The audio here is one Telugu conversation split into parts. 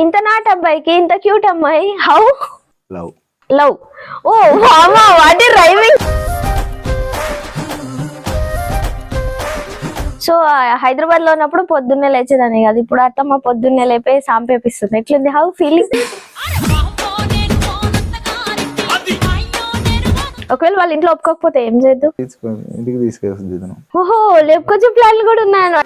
ఇంత నాట్ అబ్బాయికి ఇంత క్యూట్ అమ్మాయి హౌ లవ్ లవ్ ఓ వామా what is rhyming. So Hyderabad లో ఉన్నప్పుడు పొద్దున్నే లేచేదాన్ని కాదు, ఇప్పుడు అత్తమ్మ పొద్దున్నే లేపే సాంపేపిస్తుంది. ఎట్లుంది హౌ ఫీలింగ్? ఒకవేళ వాళ్ళ ఇంట్లో ఒప్పుకోకపోతే ఏం చేద్దు? ఇంటికి తీసుకెళ్తుంది. ఓహో లేపుకొచ్చే ప్లాన్లు కూడా ఉన్నాయన్న.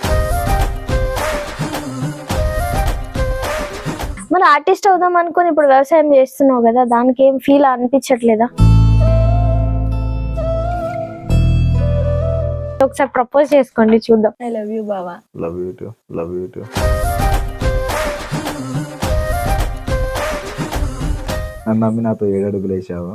మరి ఆర్టిస్ట్ అవుదాం అనుకుని ఇప్పుడు వ్యవసాయం చేస్తున్నావు కదా, దానికి ఏం ఫీల్ అనిపించట్లేదా? ఒకసారి ప్రపోజ్ చేసుకోండి చూద్దాం. ఐ లవ్ యూ బావా. Love you to, love you to. నన్ను నమ్మి నాతో 7 అడుగులు వేసావు.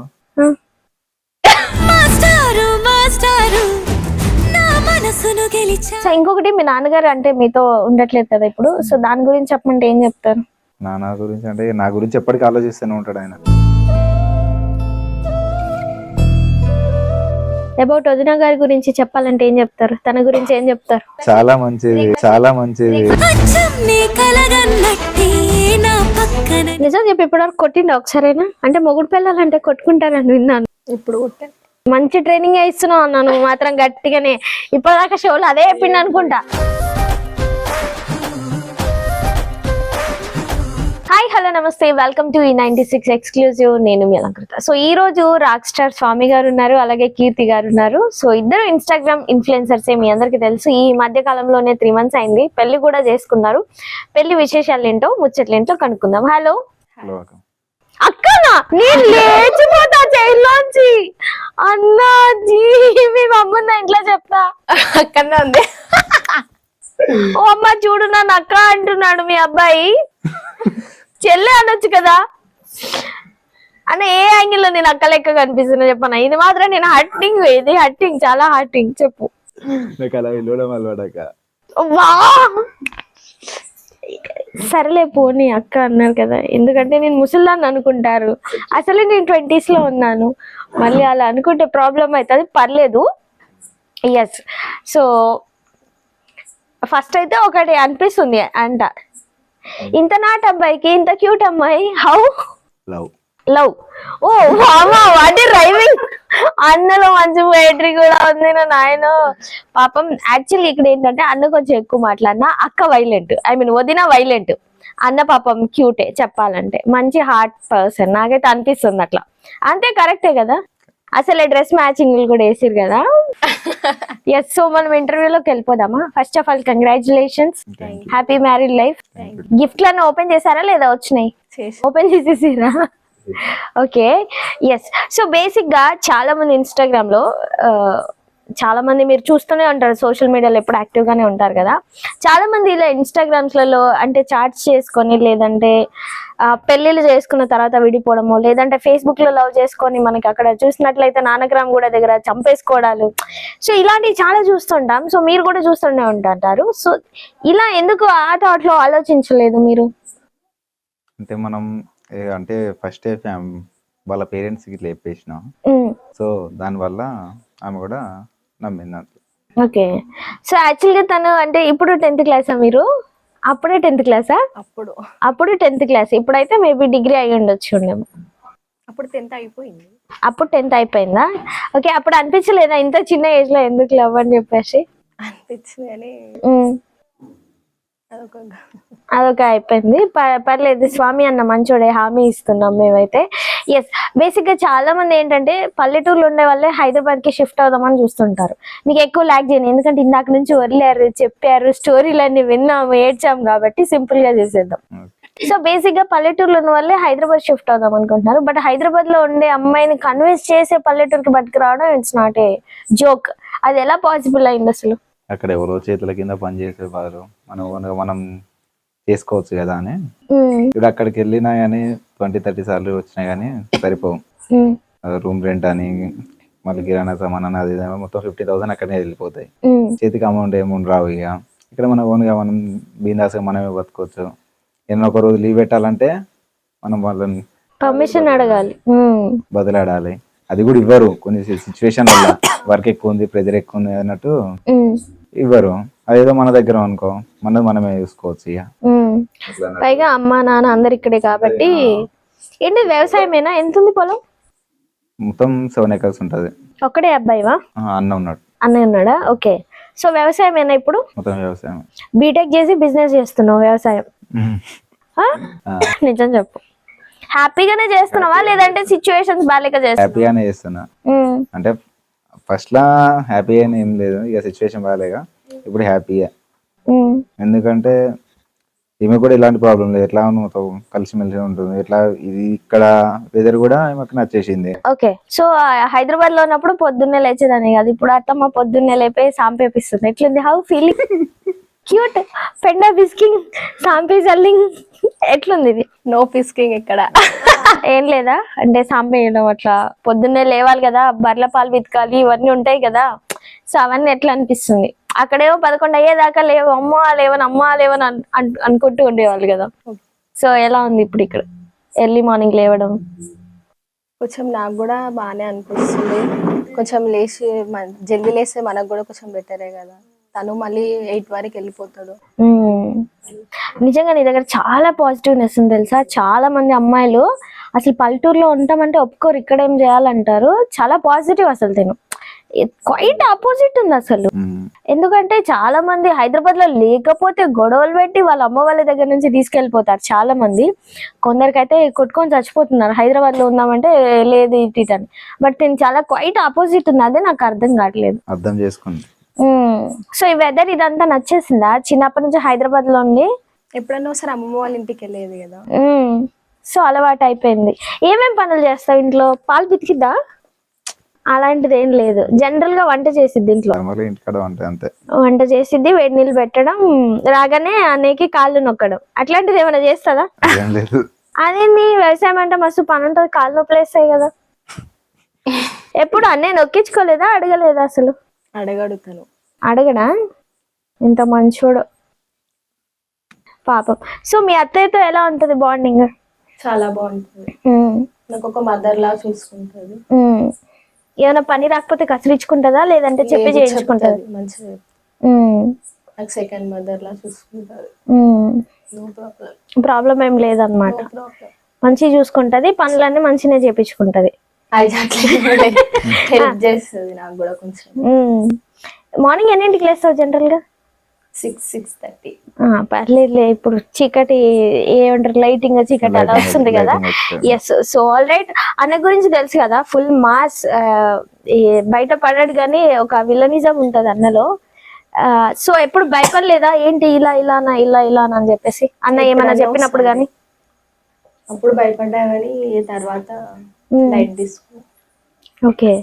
సో ఇంకొకటి, మీ నాన్నగారు అంటే మీతో ఉండట్లేదు కదా ఇప్పుడు, సో దాని గురించి చెప్పమంటే ఏం చెప్తారు? నాన్న గురించి అంటే నా గురించి ఎప్పటికీ ఆలోచిస్తూనే ఉంటాడు ఆయన. అబౌట్ వదిన గారి గురించి చెప్పాలంటే ఏం చెప్తారు? తన గురించి ఏం చెప్తారు? చాలా మంచిది, చాలా మంచిది. నిజం చెప్పి ఇప్పటివరకు కొట్టిండు ఒకసారైనా? అంటే మొగుడు పిల్లలంటే కొట్టుకుంటారని విన్నాను. ఇప్పుడు కొట్టా. మంచి ట్రైనింగ్ ఇస్తున్నావు అన్నాను మాత్రం గట్టిగానే. ఇప్పటిదాకా షోలో అదే చెప్పిండు అనుకుంటా. హాయ్ హలో నమస్తే, వెల్కమ్ టు E96 ఎక్స్క్లూజివ్. నేను మీ అలంకృత. సో ఈ రోజు రాక్ స్టార్ స్వామి గారు ఉన్నారు, అలాగే కీర్తి గారు ఉన్నారు. సో ఇద్దరు ఇన్స్టాగ్రామ్ ఇన్ఫ్లుయెన్సర్సే, మీ అందరికి తెలుసు. ఈ మధ్య కాలంలోనే 3 months అయింది, పెళ్లి కూడా చేసుకున్నారు. పెళ్లి విశేషాలు ఏంటో ముచ్చట్లేంటో కనుక్కుందాం. హలో అక్కనా, నేను లేచిపోతా చైల్లోంచి. అన్నాజీ మీ మమ్ముందా ఇంట్లో చెప్తా? అక్కడనే ఉంది. ఓ అమ్మ చూడు నన్ను అక్క అంటున్నాడు మీ అబ్బాయి. చెల్లె అనొచ్చు కదా అన్న. ఏ యాంగిల్ లో నేను అక్క లెక్క కనిపిస్తున్నా చెప్పనా? ఇది మాత్రం నేను హట్టింగ్, ఇది హట్టింగ్, చాలా హట్టింగ్. చెప్పు. వా సరేలే పోనీ అక్క అన్నారు కదా, ఎందుకంటే నేను ముసల్దాన్ని అనుకుంటారు. అసలు నేను 20s లో ఉన్నాను, మళ్ళీ అలా అనుకుంటే ప్రాబ్లం అవుతుంది. పర్లేదు. ఎస్. సో ఫస్ట్ అయితే ఒకటి అనిపిస్తుంది అంట, ఇంత నాట్ అబ్బాయికి ఇంత క్యూట్ అమ్మాయి హౌ లవ్ లవ్ ఓ వామా వాట్ ఇస్ రైమింగ్. అన్నలో మంచి పోయట్రీ కూడా ఉంది నా నాయన. పాపం యాక్చువల్లీ ఇక్కడ ఏంటంటే అన్న కొంచెం ఎక్కువ మాట్లాడినా, అక్క వైలెంట్, ఐ మీన్ వదిన వైలెంట్, అన్న పాపం క్యూటే చెప్పాలంటే. మంచి హార్ట్ పర్సన్ నాకైతే అనిపిస్తుంది అట్లా. అంతే కరెక్టే కదా? అసలు డ్రెస్ మ్యాచింగ్ కూడా వేసిరు కదా. ఎస్. సో మనం ఇంటర్వ్యూలోకి వెళ్ళిపోదామా? First of all congratulations, happy married life. గిఫ్ట్లను ఓపెన్ చేశారా లేదా? వచ్చినాయి, ఓపెన్ చేసేసిరా? ఓకే. ఎస్. సో బేసిక్ గా చాలా మంది ఇన్స్టాగ్రామ్ లో చాలా మంది మీరు చూస్తూనే ఉంటారు, సోషల్ మీడియాలో ఎప్పుడు యాక్టివ్ గానే ఉంటారు కదా. చాలా మంది ఇలా ఇన్స్టాగ్రామ్స్ లలో అంటే చాట్స్ చేసుకొని, లేదంటే పెళ్లిళ్ళు చేసుకున్న తర్వాత విడిపోవడము, లేదంటే ఫేస్బుక్ లో లవ్ చేసుకొని మనకి అక్కడ చూసినట్లయితే నానగ్రామ్ కూడా దగ్గర చంపేసుకోవడాలు, సో ఇలాంటివి చాలా చూస్తుంటాం. సో మీరు కూడా చూస్తూనే ఉంటారు. సో ఇలా ఎందుకు ఆ థాట్ లో ఆలోచించలేదు మీరు? అంటే మనం అంటే ఫస్ట్ వాళ్ళ పేరెంట్స్ కి ఇట్లా చెప్పేసినాం, సో దానివల్ల ఆమె కూడా నమ్మింది. ఓకే. సో యాక్చువల్ గా తను అంటే ఇప్పుడు 10th క్లాసా మీరు? అప్పుడే 10th క్లాసా? అప్పుడు 10th క్లాస్. ఇప్పుడైతే మేబీ డిగ్రీ అయి ఉండొచ్చు. అప్పుడు 10th అయిపోయింది. అప్పుడు 10th అయిపోయిందా? ఓకే. అప్పుడు అనిపించలేదా ఇంత చిన్న ఏజ్ లో ఎందుకు లవ్ అని చెప్పేసి? అనిపించింది కానీ అదొక అయిపోయింది. పర్లేదు, స్వామి అన్న మంచోడే, హామీ ఇస్తున్నాం మేమైతే. ఎస్. బేసిక్ గా చాలా మంది ఏంటంటే పల్లెటూరులో ఉండే వాళ్ళే హైదరాబాద్ కి షిఫ్ట్ అవుదామని చూస్తుంటారు. మీకు ఎక్కువ లాగ్ చేయను, ఎందుకంటే ఇందాక నుంచి వదిలేరు, చెప్పారు, స్టోరీలన్నీ విన్నాము, ఏడ్చాము, కాబట్టి సింపుల్ గా చేసేద్దాం. సో బేసిక్ గా పల్లెటూరులో ఉన్న వాళ్ళే హైదరాబాద్ షిఫ్ట్ అవుదాం అనుకుంటున్నారు. బట్ హైదరాబాద్ లో ఉండే అమ్మాయిని కన్విన్స్ చేసే పల్లెటూరుకి బతికి రావడం ఇట్స్ నాట్ ఏ జోక్. అది ఎలా పాసిబుల్ అయింది అసలు? అక్కడ ఎవరో చేతుల కింద పని చేసేవారు, మనం చేసుకోవచ్చు కదా అని. ఇప్పుడు అక్కడికి వెళ్ళినా గానీ 20-30 సార్లు వచ్చినా గానీ సరిపోవు. రూమ్ రెంట్ అని, మళ్ళీ కిరాణా సామాన్ అని, అది మొత్తం 50,000 అక్కడనే వెళ్ళిపోతాయి. చేతికి అమౌంట్ ఏమౌంట్ రావు. ఇక ఇక్కడ మన ఓన్గా మనం బిందాస్గా మనమే బతుకోవచ్చు. ఏదైనా ఒక రోజు లీవ్ పెట్టాలంటే మనం వాళ్ళని పర్మిషన్ అడగాలి, బదిలాడాలి. అది కూడా ఇవ్వరు కొన్ని సిచ్యువేషన్ వల్ల. వర్క్ ఎక్కువ ఉంది, ప్రెజర్ ఎక్కువ ఉంది అన్నట్టు ఇవ్వరు. అదేదో మన దగ్గర అనుకో మనమే చూసుకోవచ్చు ఇక. పైగా అమ్మ నాన్న అందరు ఇక్కడే కాబట్టి. ఏంటి వ్యవసాయమేనా? ఎంత ఉంది పొలం? మొత్తం 7 acres ఉంటది. ఒక్కడే అబ్బాయివా? అన్న ఉన్నాడు. అన్నయ్య ఉన్నాడా? ఓకే. సో వ్యవసాయమేనా ఇప్పుడు? మొత్తం వ్యవసాయం. బీటెక్ చేసి బిజినెస్ చేస్తున్నావు వ్యవసాయం? ఆ? నిజం చెప్పు, హ్యాపీగానే చేస్తున్నావా లేదంటే సిచ్యువేషన్స్ బాలేక చేస్తున్నావా? హ్యాపీగానే చేస్తున్నా. అంటే ఫస్ట్ లా హ్యాపీ అని ఏం లేదు, ఇక సిచ్యువేషన్ బాగాలేక ఇప్పుడు హ్యాపీగా. ఎందుకంటే ఈమె కూడా ఇలాంటి ప్రాబ్లం లేదు, ఎట్లా నువ్వు కలిసిమెలిసి ఉంటుంది, ఎట్లా ఇది ఇక్కడ వెదర్ కూడా ఈమెకు నచ్చేసింది. ఓకే. సో హైదరాబాద్ లో ఉన్నప్పుడు పొద్దున్నే లేచేదాన్ని కాదు, ఇప్పుడు అత్తమ్మ పొద్దున్నే లేపే సాంపేపిస్తుంది. ఎట్లుంది? How feeling? క్యూట్. పెండా బిస్కింగ్, సాంపే జల్లింగ్, ఎట్లుంది ఇది? నో పిస్కింగ్ ఇక్కడ. ఏం లేదా అంటే సాంపేయడం అట్లా పొద్దున్నే లేవాలి కదా, బర్ల పాలు పితకాలి, ఇవన్నీ ఉంటాయి కదా. సో అవన్నీ ఎట్లా అనిపిస్తుంది? అక్కడేమో 11 అయ్యేదాకా లేవు, అమ్మా లేవని అనుకుంటూ ఉండేవాళ్ళు కదా. సో ఎలా ఉంది ఇప్పుడు ఇక్కడ ఎర్లీ మార్నింగ్ లేవడం? కొంచెం నాకు కూడా బాగానే అనిపిస్తుంది. కొంచెం లేచి జల్దీ లేస్తే మనకు కూడా కొంచెం బెటరే కదా. తను మళ్ళీ 8 వరకు వెళ్ళిపోతాడు. నిజంగా నీ దగ్గర చాలా పాజిటివ్నెస్ ఉంది తెలుసా. చాలా మంది అమ్మాయిలు అసలు పల్లెటూరులో ఉంటామంటే ఒప్పుకోరు, ఇక్కడ ఏం చేయాలంటారు. చాలా పాజిటివ్ అసలు. తిను క్వైట్ ఆపోజిట్ ఉంది అసలు. ఎందుకంటే చాలా మంది హైదరాబాద్ లో లేకపోతే గొడవలు పెట్టి వాళ్ళ అమ్మ వాళ్ళ దగ్గర నుంచి తీసుకెళ్లిపోతారు చాలా మంది. కొందరికైతే కొట్టుకొని చచ్చిపోతున్నారు హైదరాబాద్ లో ఉందామంటే లేదు ఇటు అని. బట్ నేను చాలా క్వైట్ ఆపోజిట్ ఉంది, అదే నాకు అర్థం కావట్లేదు. అర్థం చేసుకోండి. సో ఈ వెదర్ ఇదంతా నచ్చేసిందా? చిన్నప్పటి నుంచి హైదరాబాద్ లో ఉండి ఎప్పుడన్నా ఒకసారి అమ్మమ్మ వాళ్ళ ఇంటికి వెళ్ళేది కదా. సో అలవాటు అయిపోయింది. ఏమేం పనులు చేస్తావు ఇంట్లో? పాలు పితికిద్దా? అలాంటిది ఏం లేదు, జనరల్ గా వంట చేసిద్ది ఇంట్లో. వంట చేసిద్ది, వేడి నీళ్ళు పెట్టడం, రాగానే అన్నయ్యకి కాళ్ళు నొక్కడం, అట్లాంటిది ఏమైనా చేస్తుందా? అదేంది వ్యవసాయం అంటే మస్తు పని ఉంటుంది, కాళ్ళు నొప్పులు వేస్తాయి కదా. ఎప్పుడు అన్నయ్య నొక్కించుకోలేదా? అడగలేదా అసలు? అడగడుతాను. అడగడా? ఇంత మంచోడు పాపం. సో మీ అత్తయ్యతో ఎలా ఉంటది బాండింగ్? చాలా బాగుంటుంది. నాకు ఒక మదర్ లా చూసుకుంటది. ఏమైనా పని రాకపోతే కసిరించుకుంటుందా లేదంటే చెప్పి చేయించుకుంటది? మంచిగా. నాకు సెకండ్ మదర్ లా చూసుకుంటది. ప్రాబ్లం ఏం లేదన్నమాట. మంచిగా చూసుకుంటది, పనులన్నీ మంచిగా చేపించుకుంటది. హెల్ప్ చేస్తుంది నాకు కూడా కొంచెం. మార్నింగ్ ఎన్నింటికి లేస్తావు జనరల్ గా? 6-6:30. పర్లేదులే, ఇప్పుడు చీకటి ఏమంటారు, లైటింగ్ చీకటి అలా వస్తుంది కదా. ఎస్. So all right. అన్న గురించి తెలుసు కదా, ఫుల్ మాస్. బయట పడాడు కానీ ఒక విలనిజం ఉంటది అన్నలో. సో ఎప్పుడు భయపడలేదా ఏంటి ఇలా అని చెప్పేసి అన్న ఏమన్నా చెప్పినప్పుడు గానీ? అప్పుడు భయపడ్డా కానీ తర్వాత లైట్ తీసుకో. ఓకే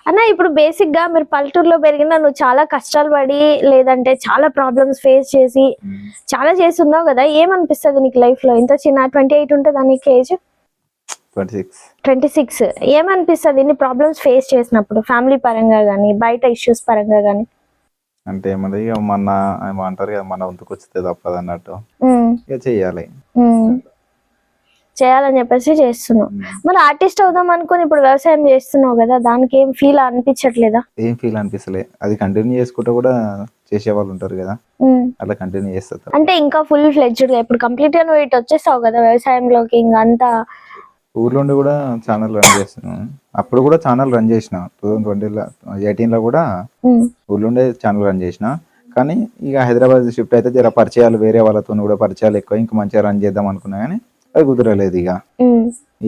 అన్న, ఇప్పుడు బేసిక్ గా మీరు పల్లెటూరులో పెరిగినా, నువ్వు చాలా కష్టాలు పడి లేదంటే చాలా ప్రాబ్లమ్స్ ఫేస్ చేసి చాలా చేసి ఉన్నావు కదా. ఏమనిపిస్తుంది నీకు లైఫ్ లో? ఇంత చిన్న 28 ఉంటుందా నీకు ఏజ్? 26. ఏమనిపిస్తుంది ఇన్ని ప్రాబ్లమ్స్ ఫేస్ చేసినప్పుడు, ఫ్యామిలీ పరంగా గానీ బయట ఇష్యూస్ పరంగా గానీ? అంటే ఏమన్నది మన ఏమంటారు కదా, మన వంతుకు వచ్చితే తప్పదు అన్నట్టు ఇక చెయ్యాలి. చేయాలని చెప్పేసి చేస్తున్నావు. మరి ఆర్టిస్ట్ అవుదాం అనుకుని ఇప్పుడు వ్యవసాయం చేస్తున్నావు కదా, దానికి ఏం ఫీల్ అనిపించట్లేదా? ఏం ఫీల్ అనిపిస్తలే, అది కంటిన్యూ చేసుకుంటే కూడా చేసే వాళ్ళు ఉంటారు కదా, అట్లా కంటిన్యూ చేస్తా. అంటే ఇంకా ఫుల్ ఫ్లెడ్జ్డ్ గా ఇప్పుడు కంప్లీట్ గా నువ్వు ఇటు వచ్చేస్తావు కదా వ్యవసాయంలోకి, ఇంకా అంతా. ఊర్లోండి కూడా ఛానల్ రన్ చేస్తున్నాను. అప్పుడు కూడా ఛానల్ రన్ చేసిన 2018లో కూడా ఊర్లోండే ఛానల్ రన్ చేసిన. కానీ ఇక హైదరాబాద్ షిఫ్ట్ అయితే జర పరిచయాలు, వేరే వాళ్ళతో కూడా పరిచయాలు ఎక్కువ, ఇంకా మంచిగా రన్ చేద్దాం అనుకున్నా కానీ అది కుదరలేదు. ఇక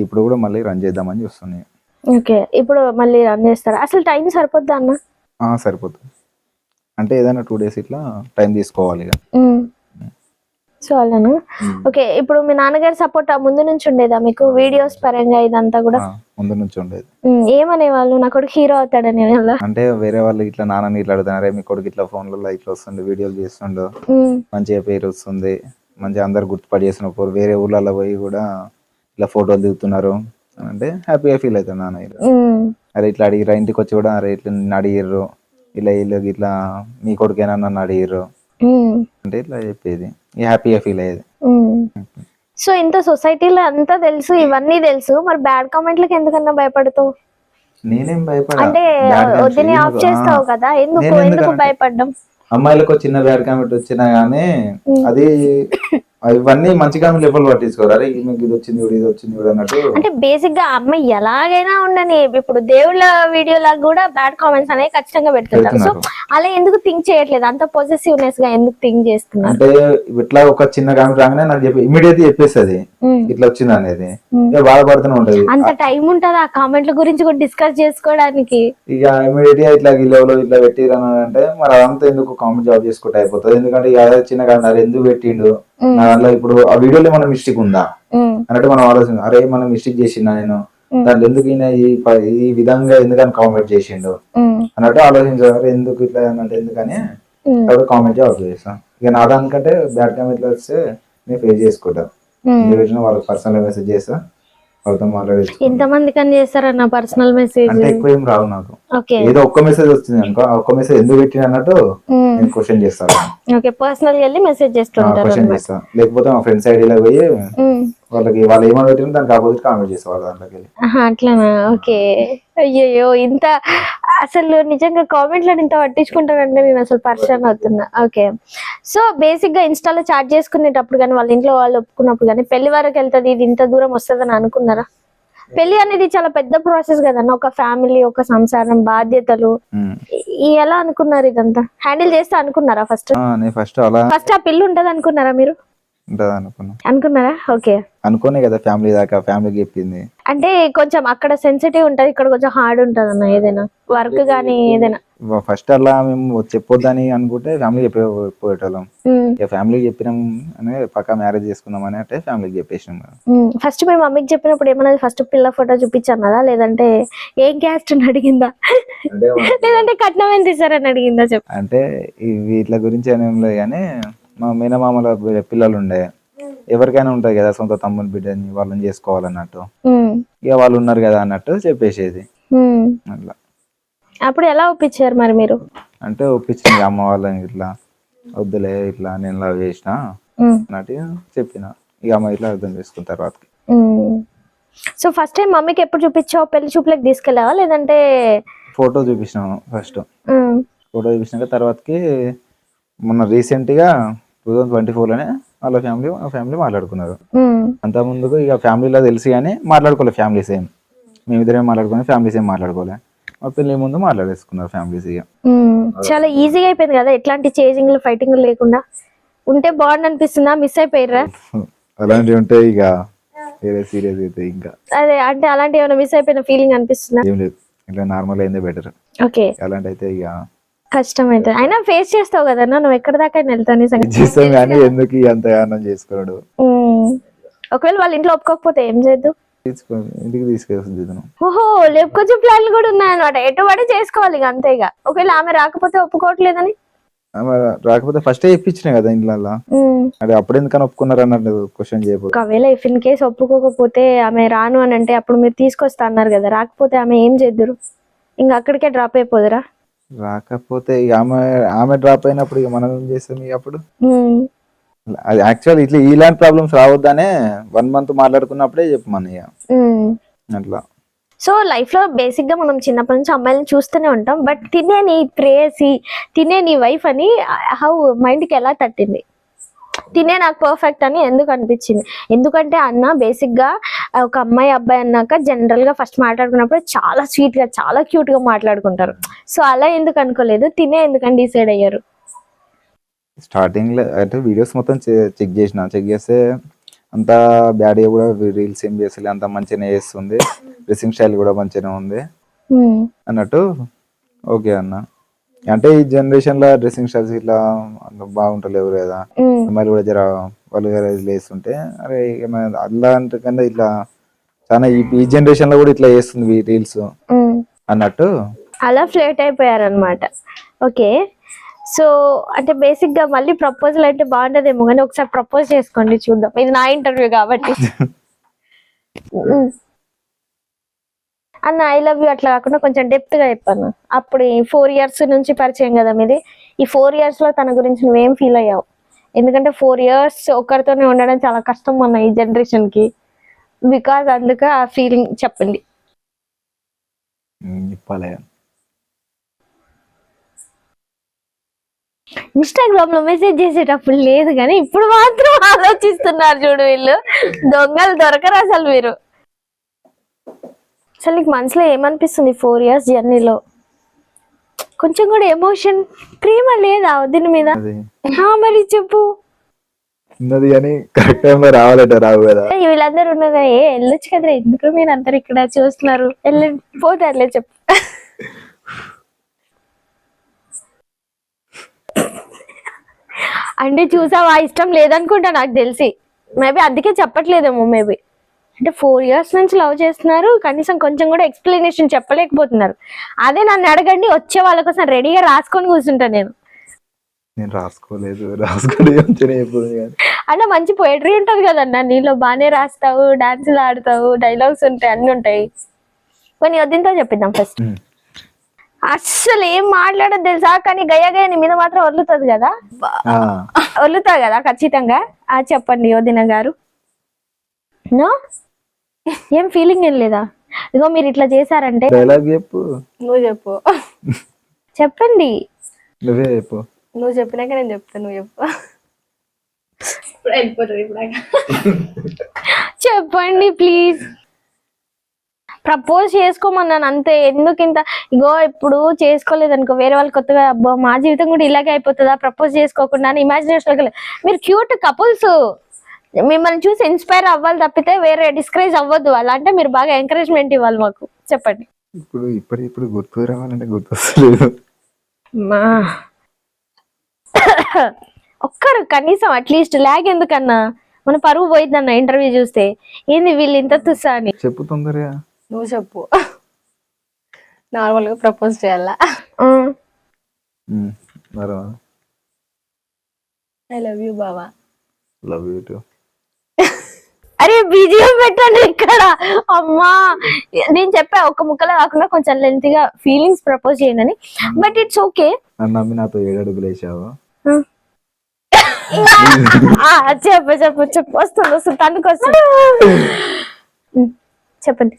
ఇప్పుడు కూడా మళ్ళీ రన్ చేద్దామని చూస్తున్నాయి. ఓకే, ఇప్పుడు మళ్ళీ రన్ చేస్తారా? అసలు టైం సరిపోద్దా అన్న? సరిపోతుంది. అంటే ఏదైనా 2 days ఇట్లా టైం తీసుకోవాలి ఇక. సో అలానా? ఓకే. ఇప్పుడు మీ నాన్నగారి సపోర్ట్ ముందు నుంచి ఉండేదా మీకు వీడియోస్ పరంగా ఇదంతా కూడా? ముందు నుంచి ఉండేది. ఏమనేవాళ్ళు, నా కొడుకు హీరో అవుతాడని? అంటే వేరే వాళ్ళు ఇట్లా నాన్నని ఇట్లా అడుగుతున్నారే, మీ కొడుకు ఇట్లా ఫోన్లలో ఇట్లా వస్తుంది, వీడియోలు చేస్తుండో, మంచిగా పేరు వస్తుంది, మంచిగా అందరు గుర్తుపడి చేస్తున్నారు, వేరే ఊర్లలో పోయి కూడా ఇట్లా ఫోటోలు దిగుతున్నారు అంటే హ్యాపీగా ఫీల్ అవుతాను నాన్న. అరే ఇట్లా అడిగిరా, ఇంటికి వచ్చి కూడా అరే ఇట్లా నిన్ను అడిగిర్రు, ఇలా ఇట్లా మీ కొడుకేనా నన్ను అడిగిర్రు అంటే ఇట్లా చెప్పేది, హ్యాపీగా ఫీల్ అయ్యేది. సో ఇంత సొసైటీలో అంతా తెలుసు, ఇవన్నీ తెలుసు, మరి బ్యాడ్ కామెంట్లకి ఎందుకన్నా భయపడతావు? నేనేం భయపడ అంటే వద్దని ఆఫ్ చేస్తావు కదా, ఎందుకు భయపడ్డం? అమ్మాయిలకు చిన్న బ్యాడ్ కామెంట్ వచ్చినా గానీ అది ఇవన్నీ మంచి కామెంట్ ఎవరు పట్టించుకోరు. అరే ఈమెకి ఇది వచ్చింది చూడు, ఇది వచ్చింది చూడు అన్నట్టు. అంటే బేసిక్ గా అమ్మాయి ఎలాగైనా ఉండని, ఇప్పుడు దేవుళ్ళ వీడియో లాగా కూడా బ్యాడ్ కామెంట్స్ అనేవి ఖచ్చితంగా పెడుతుంటారు. సో అలా ఎందుకు థింక్ చేయట్లేదు, అంత పొసెసివ్నెస్ గా ఎందుకు థింక్ చేస్తున్నారు? అంటే ఇట్లా ఒక చిన్న కామెంట్ రాగానే నాకు ఇమీడియట్ చెప్పేస్తుంది ఇట్లా వచ్చింది అనేది, బాధపడుతూనే ఉంటది. అంత టైం ఉంటది ఆ కామెంట్ల గురించి కూడా డిస్కస్ చేసుకోవడానికి? ఇక ఇమీడియట్ గా ఇట్లా గిలోలో ఇట్లా పెట్టిరని అంటే మరి అదంతా ఎందుకు కామెంట్ జాబ్ చేసుకుంటే అయిపోతుంది. ఎందుకంటే చిన్న కామెంట్ అది ఎందుకు పెట్టిండు నా దాంట్లో, ఇప్పుడు ఆ వీడియోలో మన మిస్టేక్ ఉందా అన్నట్టు మనం ఆలోచన, అరే మనం మిస్టేక్ చేసిందా నేను, దాంట్లో ఎందుకు ఈయన ఈ విధంగా ఎందుకని కామెంట్ చేసిండు అన్నట్టు ఆలోచించారు. ఎందుకు ఇట్లా అంటే ఎందుకని కామెంట్ జాబ్ చేస్తాం. ఇక నా దానికంటే బ్యాడ్ కామెంట్లు వస్తే నేను ఫేస్ చేసుకుంటా, వాళ్ళకి పర్సనల్ మెసేజ్ చేస్తా, వాళ్ళతో మాట్లాడేది. ఎంత మంది కని చేస్తారన్న పర్సనల్ మెసేజ్? అంటే ఎక్కువ ఏం రావు నాకు, ఏదో ఒక్క మెసేజ్ వచ్చింది అనుకో, ఒక్క మెసేజ్ ఎందుకు పెట్టిన అన్నట్టు నేను క్వశ్చన్ చేస్తాను. ఓకే, పర్సనల్ గా వెళ్ళి మెసేజ్ చేస్తుంటారు. క్వశ్చన్ చేస్తాను, లేకపోతే మా ఫ్రెండ్స్ ఐడియాలో పోయి వాళ్ళకి వాళ్ళు ఏమని పెట్టిన దానికి ఆపోజిట్ కామెంట్ చేస్తారు వాళ్ళ దాంట్లోకి వెళ్ళి. అట్లానా? ఓకే. అయ్యో, ఇంత అసలు నిజంగా కామెంట్లను ఇంత పట్టించుకుంటారంటే నేను అసలు పరిచయం అవుతున్నా. ఓకే, సో బేసిక్ గా ఇన్స్టాలో చాట్ చేసుకునేటప్పుడు కానీ వాళ్ళ ఇంట్లో వాళ్ళు ఒప్పుకున్నప్పుడు కానీ పెళ్లి వరకు వెళ్తుంది, ఇది ఇంత దూరం వస్తుందని అనుకున్నారా? పెళ్లి అనేది చాలా పెద్ద ప్రాసెస్ కదన్న, ఒక ఫ్యామిలీ, ఒక సంసారం, బాధ్యతలు, ఎలా అనుకున్నారు ఇదంతా హ్యాండిల్ చేస్తా అనుకున్నారా? ఫస్ట్ ఆ పెళ్లి ఉంటది అనుకున్నారా మీరు? అనుకున్నారా? ఓకే, అనుకోనే కదా ఫ్యామిలీ దాకా, ఫ్యామిలీకి చెప్పింది. అంటే కొంచెం అక్కడ సెన్సిటివ్ ఉంటది, ఇక్కడ కొంచెం హార్డ్ ఉంటది అన్న, ఏదైనా వర్క్ గానీ ఏదైనా. ఫస్ట్ అలా మేము చెప్పొద్దని అనుకుంటే ఫ్యామిలీ చెప్పేటోళ్ళం, ఇక ఫ్యామిలీకి చెప్పినాం అని పక్కా మ్యారేజ్ చేసుకుందాం అని అంటే ఫ్యామిలీకి చెప్పేసినాం. ఫస్ట్ మీ మమ్మీకి చెప్పినప్పుడు ఏమన్నా ఫస్ట్ పిల్ల ఫోటో చూపించారా, లేదంటే ఏం క్యాస్ట్ అని అడిగిందా, లేదంటే కట్నం ఎంత ఇస్తారని అడిగిందా? చెప్పు. అంటే వీటి గురించి ఏం లేదు కానీ మా మేనమామల పిల్లలు ఉండే, ఎవరికైనా ఉంటది కదా సొంత తమ్ముని బిడ్డని వాళ్ళని చేసుకోవాలన్నట్టు, ఇక వాళ్ళు ఉన్నారు కదా అన్నట్టు చెప్పేసేది అట్లా. అప్పుడు ఎలా ఒప్పించారు మరి మీరు? అంటే ఒప్పించింది అమ్మ వాళ్ళని, ఇట్లా వద్దులే ఇట్లా నేను లవ్ చేసిన అన్నట్టు చెప్పిన, ఇక అమ్మ ఇట్లా అర్థం చేసుకున్న తర్వాతకి. సో ఫస్ట్ టైం మమ్మీకి ఎప్పుడు చూపించావు? పెళ్లి చూపులకు తీసుకెళ్ళావా లేదంటే? ఫోటో చూపించినాను ఫస్ట్, ఫోటో చూపించినాక తర్వాతకి మొన్న రీసెంట్ గా 2024లోనే వాళ్ళ ఫ్యామిలీ మాట్లాడుకున్నారు. అంత ముందుకు ఇక ఫ్యామిలీలో తెలిసి కానీ మాట్లాడుకోలే, ఫ్యామిలీస్ ఏం మేమిద్దరేం మాట్లాడుకుని ఫ్యామిలీస్ ఏం మాట్లాడుకోలే, మా పెళ్లి ముందు మాట్లాడేసుకున్నారు ఫ్యామిలీస్. ఇక చాలా ఈజీగా అయిపోయింది కదా, ఎట్లాంటి చేజింగ్లు ఫైటింగ్ లేకుండా ఉంటే బాగుంది అనిపిస్తుందా? మిస్ అయిపోయిర్రా? అలాంటివి ఉంటే ఇక వేరే సీరియస్ అయితే ఇంకా అదే, అంటే అలాంటి ఏమైనా మిస్ అయిపోయిన ఫీలింగ్ అనిపిస్తుందా? ఏం లేదు, ఇట్లా నార్మల్ అయిందే బెటర్. ఓకే, అలాంటి అయితే ఇక కష్టం అయితే అయినా ఫేస్ చేస్తావు కదా, నువ్వు ఎక్కడ దాకా వెళ్తాను చేస్తాం కానీ ఎందుకు అంత ఆనందం చేసుకోడు. ఒకవేళ వాళ్ళ ఇంట్లో ఒప్పుకోకపోతే ఏం చేద్దు? ఇంటికి తీసుకెళ్తుంది. ఓహో, లేపుకొచ్చే ప్లాన్లు కూడా ఉన్నాయన్నమాట, ఎటుబడి చేసుకోవాలి ఇక అంతే. ఇక ఒకవేళ ఆమె రాకపోతే ఒప్పుకోవట్లేదని? రాకపోతే ఫస్ట్ ఇప్పించిన కదా ఇంట్లో, అదే అప్పుడు ఎందుకని ఒప్పుకున్నారు అన్నట్టు క్వశ్చన్ చేయబోదు. ఒకవేళ ఇఫ్ ఇన్ కేసు ఒప్పుకోకపోతే ఆమె రాను అని అంటే అప్పుడు మీరు తీసుకొస్తా అన్నారు కదా, రాకపోతే ఆమె ఏం చేద్దురు? ఇంకా అక్కడికే డ్రాప్ అయిపోదురా? రాకపోతే ఇక ఆమె డ్రాప్ అయినప్పుడు ఇక మనం ఏం చేస్తాం? ఇక అప్పుడు అది యాక్చువల్ ఇట్లా ఇలాంటి ప్రాబ్లమ్స్ రావద్దనే 1 month మాట్లాడుకున్నప్పుడే చెప్పమని ఇక అట్లా. సో లైఫ్ లో బేసిక్ గా మనం చిన్నప్పటి నుంచి అమ్మాయిలను చూస్తూనే ఉంటాం, బట్ తినే నీ ప్రేయసి, తినే నీ వైఫ్ అని హౌ మైండ్ కి ఎలా తట్టింది? తినే నాకు పర్ఫెక్ట్ అని ఎందుకు అనిపించింది? ఎందుకంటే అన్న బేసిక్ గా ఒక అమ్మాయి అబ్బాయి అన్నాక జనరల్ గా ఫస్ట్ మాట్లాడుకున్నప్పుడు చాలా స్వీట్ గా చాలా క్యూట్ గా మాట్లాడుకుంటారు. సో అలా ఎందుకు అనుకోలేదు? తినే ఎందుకని డిసైడ్ అయ్యారు? స్టార్టింగ్ లో అంటే వీడియోస్ మొత్తం చెక్ చేస్తే అంత బ్యాడ్ కూడా రీల్స్ ఏం చేస్తలే, అంత మంచిగానే చేస్తుంది, డ్రెస్సింగ్ స్టైల్ కూడా మంచిగానే ఉంది అన్నట్టు. ఓకే అన్న, అంటే ఈ జనరేషన్ లో డ్రెస్సింగ్ స్టైల్స్ ఇట్లా బాగుంటలేవు కదా, అమ్మాయిలు కూడా జర వాళ్ళు వేస్తుంటే అరే అలాంటి కన్నా ఇట్లా చాలా ఈ జనరేషన్ లో కూడా ఇట్లా చేస్తుంది రీల్స్ అన్నట్టు అలా ఫ్లేట్ అయిపోయారు అనమాట. ఓకే, సో అంటే బేసిక్ గా మళ్ళీ ప్రపోజల్ అంటే బాగుంటదేమో కానీ ఒకసారి ప్రపోజ్ చేసుకోండి చూద్దాం, ఇది నా ఇంటర్వ్యూ కాబట్టి. అన్న ఐ లవ్ యూ అట్లా కాకుండా కొంచెం డెప్త్ గా చెప్పాను. అప్పుడు 4 years నుంచి పరిచయం కదా మీది, ఈ 4 years లో తన గురించి నువ్వేం ఫీల్ అయ్యావు? ఎందుకంటే 4 years ఒకరితోనే ఉండడం చాలా కష్టం అన్న ఈ జనరేషన్ కి, బికాజ్ అందుకే ఆ ఫీలింగ్ చెప్పండి. ఇన్స్టాగ్రామ్ లో మెసేజ్ చేసేటప్పుడు లేదు కానీ ఇప్పుడు మాత్రం ఆలోచిస్తున్నారు చూడు వీళ్ళు. దొంగలు దొరకరు అసలు మీరు. అసలు నీకు మనసులో ఏమనిపిస్తుంది 4 years జర్నీలో? కొంచెం కూడా ఎమోషన్, ప్రేమ లేదా దీని మీద? అది మరి చెప్పు. ఉన్నది కానీ కరెక్ట్ టైంలో రావాలంటే రావు కదా. వీళ్ళందరూ ఉన్నదా, వెళ్ళొచ్చు కదరా, ఎందుకు మీరు అందరు ఇక్కడ చూస్తున్నారు, వెళ్ళండి పోతారులే చెప్పు. అంటే చూసావా, ఇష్టం లేదనుకుంటా నాకు తెలిసి. మేబీ అందుకే చెప్పట్లేదేమో మేబీ. అంటే 4 years నుంచి లవ్ చేస్తున్నారు, కనీసం కొంచెం కూడా ఎక్స్ప్లెనేషన్ చెప్పలేకపోతున్నారు. అదే నన్ను అడగండి, వచ్చే వాళ్ళ కోసం రెడీగా రాసుకొని కూర్చుంటా నేను. నేను రాసుకోలేదు అంటే మంచి పోయిటరీ ఉంటది కదన్నా నీలో, బాగానే రాస్తావు, డాన్సులు ఆడతావు, డైలాగ్స్ ఉంటాయి, అన్ని ఉంటాయి. కొన్ని వద్దంతో చెప్పిద్దాం ఫస్ట్. అస్సలు ఏం మాట్లాడదు తెలుసా, కానీ గయ్య నీ మీద మాత్రం వదులుతుంది కదా, వదులుతా కదా ఖచ్చితంగా. చెప్పండి వదిన గారు. నో ఏం ఫీలింగ్ ఏం లేదా? ఇగో మీరు ఇట్లా చేశారంటే డైలాగ్ చెప్పు. నువ్వు చెప్పు. చెప్పండి. నువ్వే చెప్పు. నువ్వు చెప్పినాక నేను చెప్తా, నువ్వు చెప్పు. చెప్పండి ప్లీజ్. ప్రపోజ్ చేసుకోమన్నాను అంతే. ఎందుకు ఇంత ఇగో, ఇప్పుడు చేసుకోలేదు అనుకో వేరే వాళ్ళు కొత్తగా, అబ్బా మా జీవితం కూడా ఇలాగే అయిపోతుందా ప్రపోజ్ చేసుకోకుండా అని ఇమాజినేషన్. మీరు క్యూట్ కపుల్స్, మిమ్మల్ని చూసి ఇన్స్పైర్ అవ్వాలి తప్పితే వేరే డిస్కరేజ్ అవ్వద్దు. అలా అంటే మీరు బాగా ఎంకరేజ్మెంట్ ఇవ్వాలి మాకు. చెప్పండి. ఇప్పుడు గుర్తు రావాలంటే గుర్తొస్తలేదు. ఒక్కరు కనీసం అట్లీస్ట్ లాగ్ ఎందుకన్నా, మన పరువు పోయిద్దన్న ఇంటర్వ్యూ చూస్తే. ఏంది వీళ్ళు ఇంత తుస్సా అని. చెప్పు తొందరగా. నువ్వు చెప్పు. నార్మల్ గా ప్రపోజ్ చేయాలా? ఐ లవ్ యూ బావా. Love you to. అరే బీజిఎం పెట్టండి ఇక్కడ. అమ్మా నేను చెప్పా ఒక ముక్కలో కాకుండా కొంచెం లెంతీగా ఫీలింగ్స్ ప్రపోజ్ చేయండి అని. But it's okay. నమ్మి నాతో 7 అడుగులు వేసావు. చెప్పు చెప్పు చెప్పు. వస్తుంది తనకు వస్తుంది. చెప్పండి.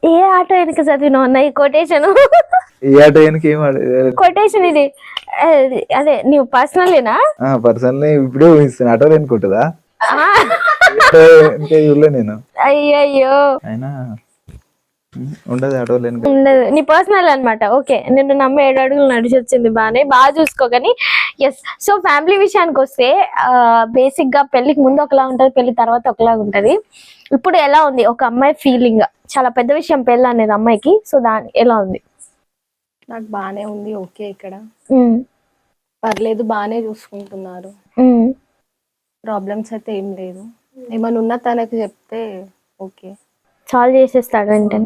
ఏ ఆటో వెనక చదివినా ఉన్నా ఈ కొటేషన్? ఈ ఆటో వెనక కొటేషన్ ఇది అదే నువ్వు పర్సనలేనా? పర్సనల్ ఇప్పుడే ఊహిస్తాను. ఆటో వెనుకుంటుందా? నేను అయ్యయ్యో అయినా ఉండదు, ఆటో ఉండదు. నీ పర్సనల్ అనమాట. ఓకే, నిన్ను నమ్మి 7 అడుగులు నడిచి వచ్చింది, బాగా చూసుకో. కానీ ఎస్. సో ఫ్యామిలీ విషయానికి వస్తే బేసిక్ గా పెళ్లికి ముందు ఒకలా ఉంటది, పెళ్లి తర్వాత ఒకలాగా ఉంటది. ఇప్పుడు ఎలా ఉంది ఒక అమ్మాయి ఫీలింగ్? చాలా పెద్ద విషయం పెళ్ళి అనేది అమ్మాయికి. సో దాని ఎలా ఉంది? నాకు బానే ఉంది. ఓకే, ఇక్కడ పర్లేదు, బానే చూసుకుంటున్నారు. ప్రాబ్లమ్స్ అయితే ఏం లేదు. ఏమైనా ఉన్నా తనకు చెప్తే ఓకే సాల్వ్ చేసేస్తాడు అంటే.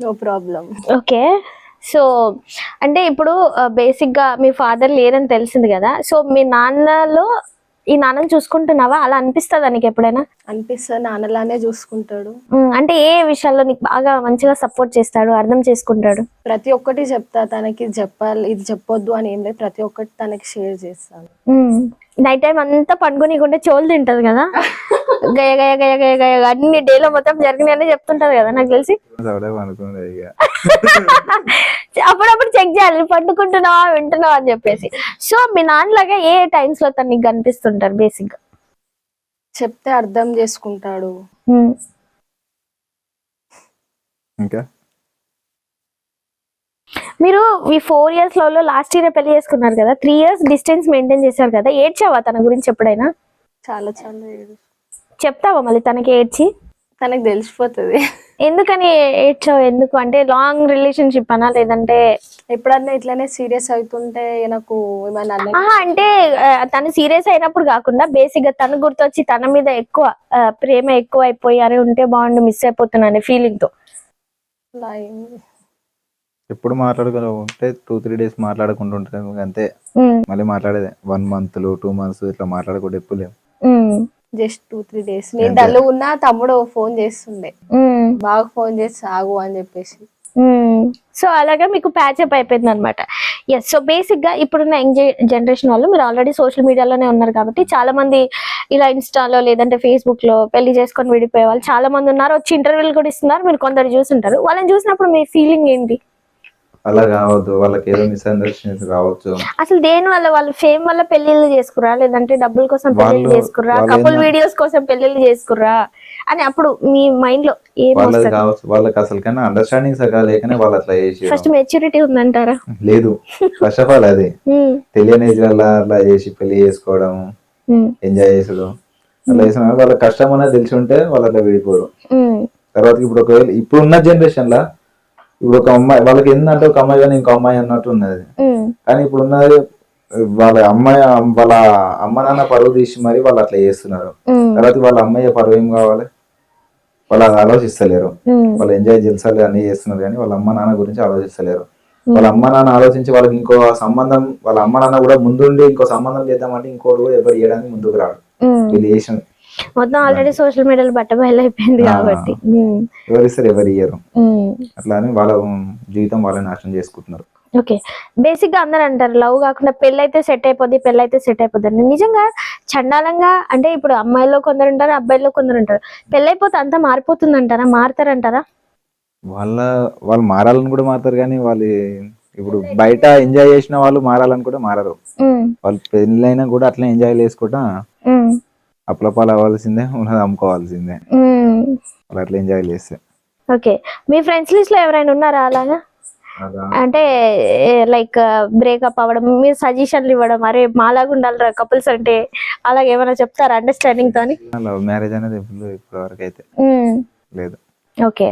No problem. ఓకే. సో అంటే ఇప్పుడు బేసిక్ గా మీ ఫాదర్ లేరని తెలిసింది కదా. సో మీ నాన్నలో ఈ నాన్నని చూసుకుంటున్నావా? అలా అనిపిస్తుందా నీకు ఎప్పుడైనా? అనిపిస్తుంది, నాన్నలానే చూసుకుంటాడు. అంటే ఏ విషయాల్లో నీకు బాగా మంచిగా సపోర్ట్ చేస్తాడు, అర్థం చేసుకుంటాడు? ప్రతి ఒక్కటి చెప్తా తనకి, చెప్పాలి ఇది చెప్పొద్దు అని ఏం లేదు, ప్రతి ఒక్కటి తనకి షేర్ చేస్తాను. నైట్ టైం అంతా పండుగనికుంటే చోలు తింటది కదా, గయ గయ గయ గయ గయ అన్ని డేలో మొత్తం జరిగినాయని చెప్తుంటది కదా నాకు తెలిసి. అప్పుడప్పుడు చెక్ చేయాలి పండుకుంటున్నావా వింటున్నావా అని చెప్పేసి. సో మీ నాన్నలాగా ఏ టైమ్స్ లో తనకి కనిపిస్తుంటారు బేసిక్ గా? చెప్తే అర్థం చేసుకుంటాడు. ఇంకా మీరు ఈ 4 years లో లాస్ట్ ఇయర్ పెళ్లి చేసుకున్నారు కదా, 3 years డిస్టెన్స్ మెయింటైన్ చేశారు కదా, ఏడ్చావా తన గురించి ఎప్పుడైనా? చాలా చెప్తావా మళ్ళీ తనకి ఏడ్చి? తనకి తెలిసిపోతుంది. ఎందుకని ఏడ్చావు? ఎందుకు అంటే లాంగ్ రిలేషన్షిప్ అనా, లేదంటే ఎప్పుడన్నా ఇట్లానే సీరియస్ అవుతుంటే నాకు ఏమైనా అంటే తను సీరియస్ అయినప్పుడు కాకుండా బేసిక్ గా తను గుర్తొచ్చి తన మీద ఎక్కువ ప్రేమ ఎక్కువ అయిపోయి అరే ఉంటే బాగుండు మిస్ అయిపోతున్నా అనే ఫీలింగ్ తో? ఎప్పుడు మాట్లాడుకుని ఉంటే 2-3 days మాట్లాడకుండా ఉంటాం అంతే. మళ్ళీ మాట్లాడేది 1 month 2 months ఇట్లా మాట్లాడకుండా ఎప్పుడు లేవు. Just 2-3 days. నేను డల్లు ఉన్నా తమ్ముడు ఫోన్ చేస్తుండే, బాగా ఫోన్ చేసి ఆగు అని చెప్పేసి. సో అలాగా మీకు ప్యాచప్ అయిపోయింది అనమాట. ఎస్, సో బేసిక్ గా ఇప్పుడున్న యంగ్ జనరేషన్ వాళ్ళు, మీరు ఆల్రెడీ సోషల్ మీడియాలోనే ఉన్నారు కాబట్టి చాలా మంది ఇలా ఇన్స్టాలో లేదంటే ఫేస్బుక్ లో పెళ్లి చేసుకొని విడిపోయే వాళ్ళు చాలా మంది ఉన్నారు. వచ్చి ఇంటర్వ్యూలు కూడా ఇస్తున్నారు, మీరు కొందరు చూసుంటారు. వాళ్ళని చూసినప్పుడు మీ ఫీలింగ్ ఏంటి? అలా కావద్దు, వాళ్ళకి ఏదో మిస్అండర్స్టాండింగ్ రావచ్చు. అసలు దేని వల్ల? వాళ్ళు ఫేమ్ వల్ల పెళ్లిళ్ళు చేసుకురా, లేదంటే డబ్బుల కోసం పెళ్లిళ్ళు చేసుకురా, కపుల్ వీడియోస్ కోసం పెళ్లిళ్ళు చేసుకురా అని అప్పుడు మీ మైండ్ లో ఏం వాళ్ళది వస్తుంది? కావచ్చు, వాళ్ళకి అసలు కన్నా అండర్స్టాండింగ్ సగా లేకనే వాళ్ళు అట్లా చేసి ఫస్ట్ మెచ్యూరిటీ ఉందంటారా? లేదు. ఫస్ట్ ఆఫ్ ఆల్ అది తెలియని ఏజ్ వల్ల అట్లా చేసి పెళ్లి చేసుకోవడం, ఎంజాయ్ చేసుడు అట్లా చేసిన వాళ్ళ కష్టం అనేది తెలిసి ఉంటే వాళ్ళు అట్లా విడిపోరు. తర్వాత ఇప్పుడు ఒకవేళ ఇప్పుడున్న జనరేషన్ లా ఇప్పుడు ఒక అమ్మాయి వాళ్ళకి ఏంటంటే ఒక అమ్మాయి కానీ ఇంకో అమ్మాయి అన్నట్టు ఉన్నది. కానీ ఇప్పుడు ఉన్నది వాళ్ళ అమ్మాయి వాళ్ళ అమ్మ నాన్న పరువు తీసి మరి వాళ్ళు అట్లా చేస్తున్నారు. తర్వాత వాళ్ళ అమ్మాయి పరువు ఏం కావాలి, వాళ్ళు అది ఆలోచిస్తలేరు. వాళ్ళు ఎంజాయ్ జల్సాలు అన్ని చేస్తున్నారు కానీ వాళ్ళ అమ్మ నాన్న గురించి ఆలోచిస్తలేరు. వాళ్ళ అమ్మ నాన్న ఆలోచించి వాళ్ళకి ఇంకో సంబంధం, వాళ్ళ అమ్మ నాన్న కూడా ముందుండి ఇంకో సంబంధం చేద్దామంటే ఇంకోటి కూడా ఎవరు చేయడానికి ముందుకు రాడు. వీళ్ళు చేసిన మొత్తం ఆల్రెడీ సోషల్ మీడియాలో బట్టబయలు అయిపోయింది కాబట్టి ఎవరు ఇస్తారు, ఎవరు ఇయ్యరు. అట్లా అని వాళ్ళ జీవితం వాళ్ళని నాశనం చేసుకుంటున్నారు. ఓకే, బేసిక్ గా అందరు అంటారు లవ్ కాకుండా పెళ్ళైతే సెట్ అయిపోద్ది, పెళ్ళైతే సెట్ అయిపోద్ది. నిజంగా చండాలంగా అంటే ఇప్పుడు అమ్మాయిలో కొందరు ఉంటారు, అబ్బాయిలో కొందరు ఉంటారు. పెళ్ళైపోతే అంతా మారిపోతుంది అంటారా? మారుతారంటారా? వాళ్ళు మారాలని కూడా మారుతారు కానీ వాళ్ళు ఇప్పుడు బయట ఎంజాయ్ చేసిన వాళ్ళు మారాలని కూడా మారరు. వాళ్ళు పెళ్ళైనా కూడా అట్లా ఎంజాయ్ చేసుకుంటా అప్లపాలు అవ్వాల్సిందే, ఉన్నది అమ్ముకోవాల్సిందే. వాళ్ళు అట్లా ఎంజాయ్ చేస్తే. ఓకే, మీ ఫ్రెండ్స్ లిస్ట్ లో ఎవరైనా ఉన్నారా అలాగా? అంటే లైక్ బ్రేకప్ అవ్వడం, మీరు సజెషన్లు ఇవ్వడం, అరే మాలాగా ఉండాలి కపుల్స్ అంటే, అలాగే ఏమైనా చెప్తారా అండర్స్టాండింగ్ తోని? లవ్ మ్యారేజ్ అనేది ఇప్పటి వరకు అయితే లేదు. ఓకే,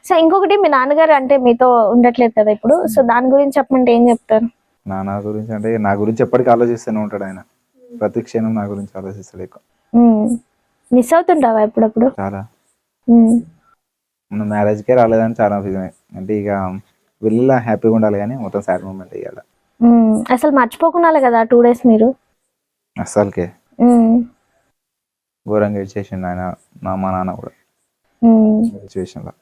సో ఇంకొకటి మీ నాన్నగారు అంటే మీతో ఉండట్లేదు కదా ఇప్పుడు, సో దాని గురించి చెప్పమంటే ఏం చెప్తారు? నాన్న గురించి అంటే నా గురించి ఎప్పటికీ ఆలోచిస్తూనే ఉంటాడు ఆయన. ప్రతి క్షణం నా గురించి ఆలోచిస్తాడు ఎక్కువ. మిస్ అవుతుంటావా ఎప్పుడప్పుడు? చాలా. మన మ్యారేజ్కే రాలేదని చాలా ఫీల్ అంటే ఇక వెళ్ళి హ్యాపీగా ఉండాలి కానీ మొత్తం సాడ్ మూమెంట్ ఇవ్వాలి. అసలు మర్చిపోకున్నాలే కదా 2 days మీరు? అసలుకే ఘోరంగా ఇచ్చేసిండు ఆయన, మా నాన్న కూడా సిచ్యువేషన్ లో.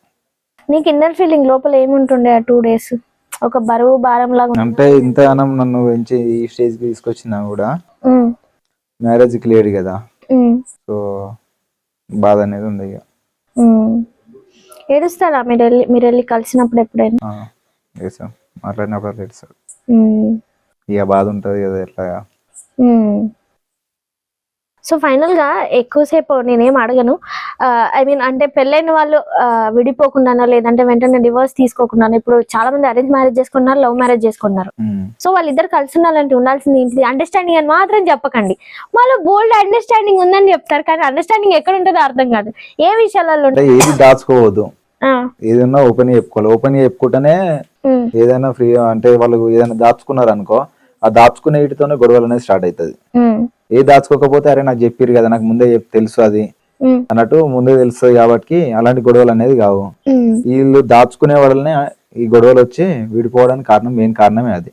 నీకు ఇన్నర్ ఫీలింగ్ లోపల ఏముంటుండే ఆ 2 days? ఒక బరువు భారం లాగా అంటే ఇంతగానం నన్ను పెంచి ఈ స్టేజ్ కి తీసుకొచ్చినా కూడా మ్యారేజ్ క్లియర్ కదా, సో బాధ అనేది ఉంది. ఇక ఏడుస్తారా మీరు వెళ్ళి కలిసినప్పుడు ఎప్పుడైనా? మాట్లాడినప్పుడు ఏడుస్తాడు. ఇక బాధ ఉంటది కదా ఎట్లా. సో ఫైనల్ గా ఎక్కువసేపు నేనేం అడగను. ఐ మీన్ అంటే పెళ్ళైన వాళ్ళు విడిపోకుండానో లేదంటే వెంటనే డివోర్స్ తీసుకోకుండానో, ఇప్పుడు చాలా మంది అరేంజ్ మ్యారేజ్ చేసుకున్నారు, లవ్ మ్యారేజ్ చేసుకున్నారు. సో వాళ్ళిద్దరు కలిసి ఉండాలంటే ఉండాల్సింది ఏంటి? అండర్స్టాండింగ్ అని మాత్రం చెప్పకండి. వాళ్ళు బోల్డ్ అండర్స్టాండింగ్ ఉందని చెప్తారు కానీ అండర్స్టాండింగ్ ఎక్కడ ఉంటుందో అర్థం కాదు. ఏ విషయాలలో ఏది దాచుకోవద్దు, ఏదైనా ఓపెన్ చెప్పుకోవాలి. ఓపెన్ చెప్పుకుంటేనే ఏదైనా ఫ్రీ. అంటే వాళ్ళు ఏదైనా దాచుకున్నారు అనుకో, ఆ దాచుకునే వీటితోనే గొడవలు అనేది స్టార్ట్ అవుతుంది. ఏ దాచుకోకపోతే అరే నాకు చెప్పారు కదా, నాకు ముందే తెలుసు అది అన్నట్టు ముందే తెలుస్తుంది కాబట్టి అలాంటి గొడవలు అనేది కావు. వీళ్ళు దాచుకునే వాళ్ళనే ఈ గొడవలు వచ్చి విడిపోవడానికి కారణం, మెయిన్ కారణమే అది.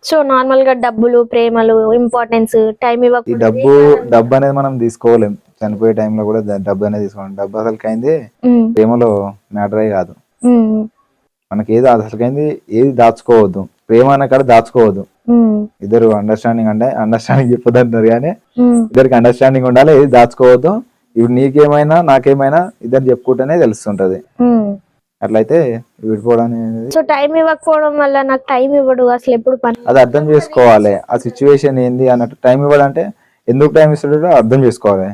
సో నార్మల్ గా డబ్బులు, ప్రేమలు, ఇంపార్టెన్స్, టైం ఇవ్వక డబ్బు అనేది మనం తీసుకోలేం. చనిపోయే టైంలో కూడా డబ్బు అనేది తీసుకోవాలి. డబ్బు అసలుకైంది ప్రేమలో మ్యాటరే కాదు. మనకి ఏది అసలుకైంది ఏది దాచుకోవద్దు. ప్రేమ అనే కాడ దాచుకోవద్దు. ఇద్దరు అండర్స్టాండింగ్ చెప్పొద్దు అంటారు కానీ ఇద్దరికి అండర్స్టాండింగ్ ఉండాలి. ఏది దాచుకోవద్దు. ఇప్పుడు నీకేమైనా నాకేమైనా ఇద్దరు చెప్పుకుంటేనే తెలుస్తుంటది. అట్లయితే విడిపోవడానికి సో టైం ఇవ్వకపోవడం వల్ల నాకు టైం ఇవ్వడు అసలు ఎప్పుడు పని, అది అర్థం చేసుకోవాలి. ఆ సిచ్యువేషన్ ఏంది అన్నట్టు. టైం ఇవ్వడంటే ఎందుకు టైం ఇస్తాడో అర్థం చేసుకోవాలి.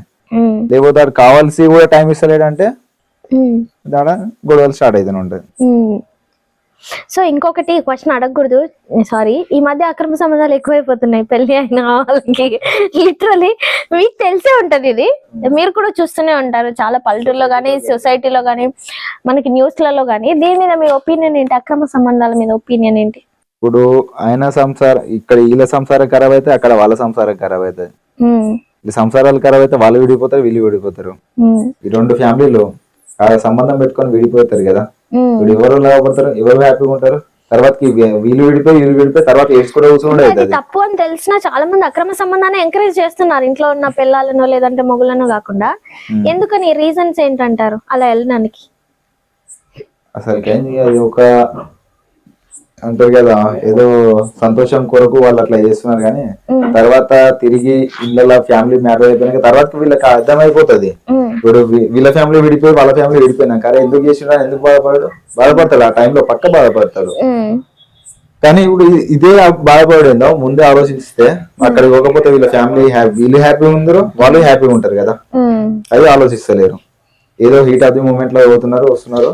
లేకపోతే వాడు కావాల్సి కూడా టైం ఇస్తలేడంటే దాడ గొడవలు స్టార్ట్ అవుతూనే ఉంటాయి. సో ఇంకొకటి క్వశ్చన్ అడగకూడదు, సారీ. ఈ మధ్య అక్రమ సంబంధాలు ఎక్కువైపోతున్నాయి పెళ్లి అయిన వాళ్ళకి. లిటరలీ మీకు తెలిసే ఉంటది ఇది, మీరు కూడా చూస్తూనే ఉంటారు చాలా పల్లెటూరులో కానీ, సొసైటీలో కానీ, మనకి న్యూస్లలో కానీ. దీని మీద మీ ఒపీనియన్ ఏంటి? అక్రమ సంబంధాల మీద ఒపీనియన్ ఏంటి? ఇప్పుడు ఆయన సంసారం ఇక్కడ వీళ్ళ సంసారం ఖరాబ్ అయితే అక్కడ వాళ్ళ సంసారం ఖరాబ్ అవుతుంది. ఈ సంసారాలు ఖరాబ్ అయితే వాళ్ళు విడిపోతారు, వీళ్ళు విడిపోతారు. ఈ రెండు ఫ్యామిలీలు సంబంధం పెట్టుకొని విడిపోతారు కదా. ఇప్పుడు ఎవరు లాభపడతారు, ఎవరు హ్యాపీగా ఉంటారు. తర్వాత వీళ్ళు విడిపోయి తర్వాత ఏడ్చుకుంటే కూర్చోండి అవుతుంది. తప్పు అని తెలిసినా చాలా మంది అక్రమ సంబంధాన్ని ఎంకరేజ్ చేస్తున్నారు, ఇంట్లో ఉన్న పిల్లలను లేదంటే మొగులను కాకుండా. ఎందుకని? రీజన్స్ ఏంటంటారు అలా వెళ్ళడానికి? అసలు అది ఒక అంటారు కదా ఏదో సంతోషం కొరకు వాళ్ళు అట్లా చేస్తున్నారు కానీ తర్వాత తిరిగి ఇళ్ళ ఫ్యామిలీ మ్యారేజ్ అయిపోయినాక తర్వాత వీళ్ళకి అర్థమైపోతుంది. ఇప్పుడు వీళ్ళ ఫ్యామిలీ విడిపోయి వాళ్ళ ఫ్యామిలీ విడిపోయినాక అరే ఎందుకు చేసినా ఎందుకు బాధపడతాడు ఆ టైంలో పక్క బాధపడతాడు. కానీ ఇప్పుడు ఇదే బాధపడేందో ముందే ఆలోచిస్తే అక్కడికి పోకపోతే వీళ్ళ ఫ్యామిలీ వీళ్ళు హ్యాపీగా ఉందరో వాళ్ళు హ్యాపీగా ఉంటారు కదా, అది ఆలోచిస్తలేరు. ఏదో హీట్ ఆఫ్ ది మూమెంట్ లో పోతున్నారు వస్తున్నారు,